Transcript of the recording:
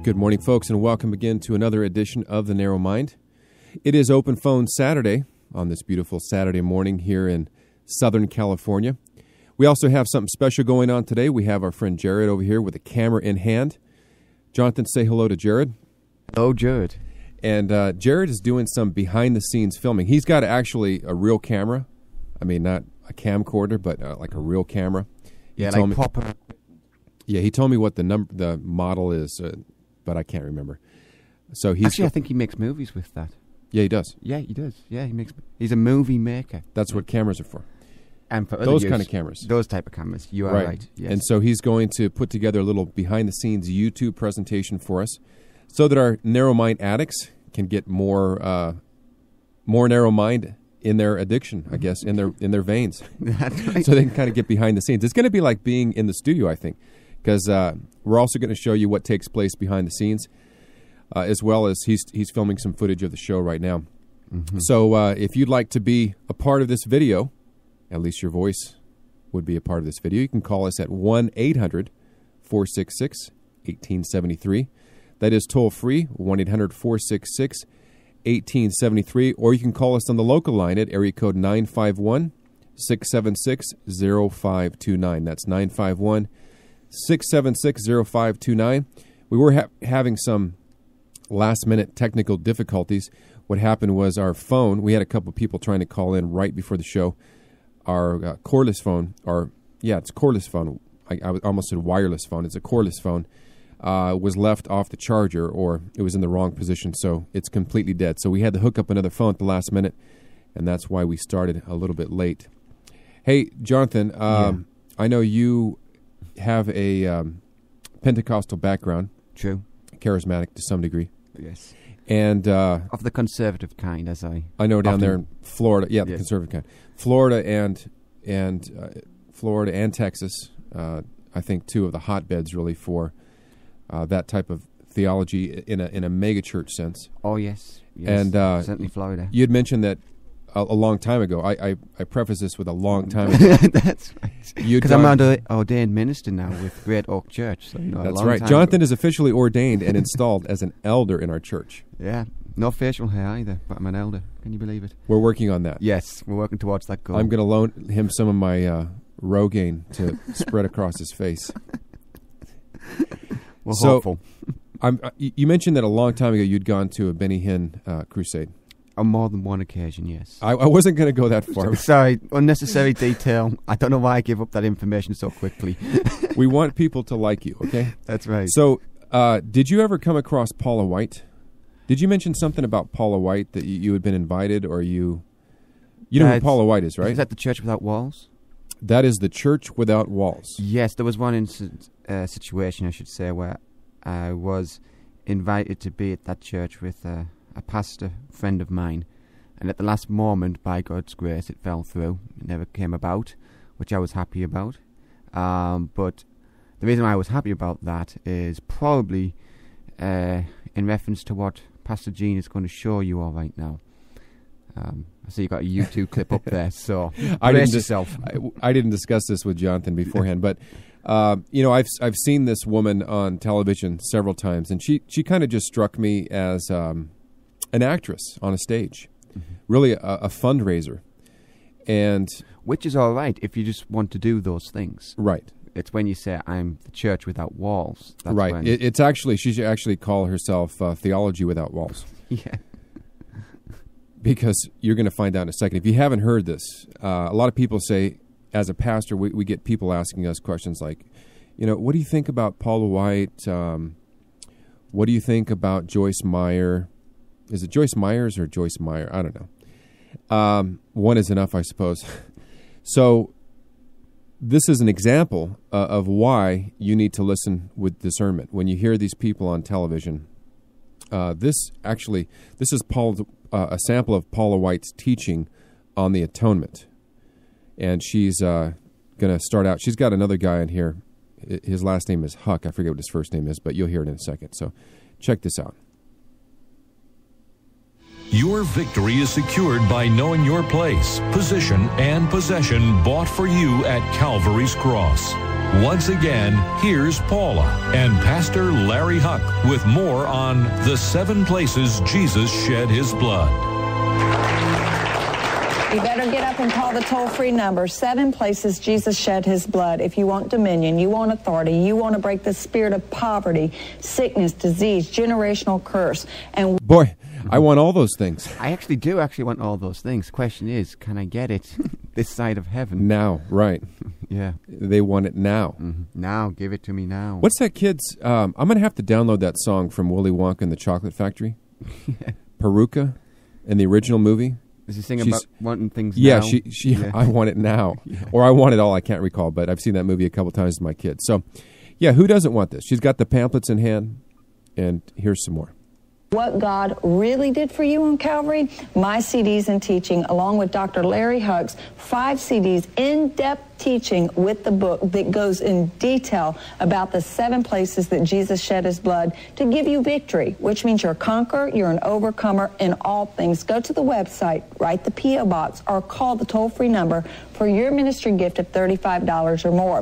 Good morning, folks, and welcome again to another edition of The Narrow Mind. It is Open Phone Saturday on this beautiful Saturday morning here in Southern California. We also have something special going on today. We have our friend Jared over here with a camera in hand. Jonathan, say hello to Jared. Hello, Jared. And Jared is doing some behind-the-scenes filming. He's got actually a real camera. I mean, not a camcorder, but like a real camera. Yeah, like proper. Yeah, he told me what the model is, but I can't remember. So Actually, I think he makes movies with that. Yeah, he does. Yeah, he does. Yeah, he's a movie maker. That's what cameras are for. And for those kind of cameras. Those type of cameras. You are right. Yes. And so he's going to put together a little behind-the-scenes YouTube presentation for us so that our narrow mind addicts can get more narrow mind in their addiction, I guess, in their veins. That's right. So they can kind of get behind the scenes. It's going to be like being in the studio, I think, because we're also going to show you what takes place behind the scenes, as well as he's filming some footage of the show right now. Mm-hmm. So if you'd like to be a part of this video, at least your voice would be a part of this video, you can call us at 1-800-466-1873. That is toll-free, 1-800-466-1873, or you can call us on the local line at area code 951-676-0529. That's 951-676-0529. We were having some last-minute technical difficulties. What happened was our phone, we had a couple people trying to call in right before the show. Our cordless phone, it's cordless phone. I almost said wireless phone. It's a cordless phone. Was left off the charger, or it was in the wrong position, so it's completely dead. So we had to hook up another phone at the last minute, and that's why we started a little bit late. Hey, Jonathan, I know you have a Pentecostal background. True. Charismatic to some degree. Yes. And of the conservative kind, as I know down there in Florida. Yeah, the conservative kind. Florida and Texas, I think two of the hotbeds really for that type of theology in a mega church sense. Oh yes, and certainly Florida. You had mentioned that a long time ago. I preface this with a long time ago. That's right. Because I'm an ordained minister now with Great Oak Church. So, that's right. Jonathan is officially ordained and installed as an elder in our church. Yeah, no facial hair either, but I'm an elder. Can you believe it? We're working on that. Yes, we're working towards that goal. I'm going to loan him some of my Rogaine to spread across his face. Well, hopeful. You mentioned that a long time ago you'd gone to a Benny Hinn crusade. On more than one occasion, yes. I wasn't going to go that far. Sorry, unnecessary detail. I don't know why I give up that information so quickly. We want people to like you, okay? That's right. So, did you ever come across Paula White? Did you mention something about Paula White, that you had been invited, or you know who Paula White is, right? Is that the Church Without Walls? That is the Church Without Walls. Yes, there was one situation, I should say, where I was invited to be at that church with a pastor friend of mine, and at the last moment, by God's grace, it fell through. It never came about, which I was happy about. But the reason why I was happy about that is probably in reference to what Pastor Gene is going to show you all right now. I see you got a YouTube clip up there, so brace yourself. I didn't discuss this with Jonathan beforehand, but I've seen this woman on television several times, and she kind of just struck me as an actress on a stage, really a fundraiser, and which is all right if you just want to do those things. Right. It's when you say I'm the Church Without Walls. That's right. When It's actually, she should actually call herself Theology Without Walls. Yeah. Because you're going to find out in a second. If you haven't heard this, a lot of people say, as a pastor, we get people asking us questions like, what do you think about Paula White? What do you think about Joyce Meyer? Is it Joyce Myers or Joyce Meyer? I don't know. One is enough, I suppose. So this is an example of why you need to listen with discernment. When you hear these people on television, this is a sample of Paula White's teaching on the atonement. And she's going to start out. She's got another guy in here. His last name is Huck. I forget what his first name is, but you'll hear it in a second. So check this out. Your victory is secured by knowing your place, position, and possession bought for you at Calvary's cross. Once again, here's Paula and Pastor Larry Huck with more on the 7 places Jesus shed his blood. You better get up and call the toll-free number, 7 places Jesus shed his blood. If you want dominion, you want authority, you want to break the spirit of poverty, sickness, disease, generational curse. And boy, I want all those things. I do want all those things. Question is, can I get it this side of heaven? Now, right. Yeah. They want it now. Mm-hmm. Now, give it to me now. What's that kid's... I'm going to have to download that song from Willy Wonka and the Chocolate Factory. Peruka in the original movie. Does he sing about wanting things now? Yeah, yeah. I want it now. Yeah. Or I want it all, I can't recall, but I've seen that movie a couple times with my kids. So, yeah, who doesn't want this? She's got the pamphlets in hand, and here's some more. What God really did for you on Calvary, my CDs and teaching, along with Dr. Larry Huck's 5 CDs, in-depth teaching with the book that goes in detail about the 7 places that Jesus shed his blood to give you victory, which means you're a conqueror, you're an overcomer in all things. Go to the website, write the P.O. Box, or call the toll-free number for your ministry gift of $35 or more.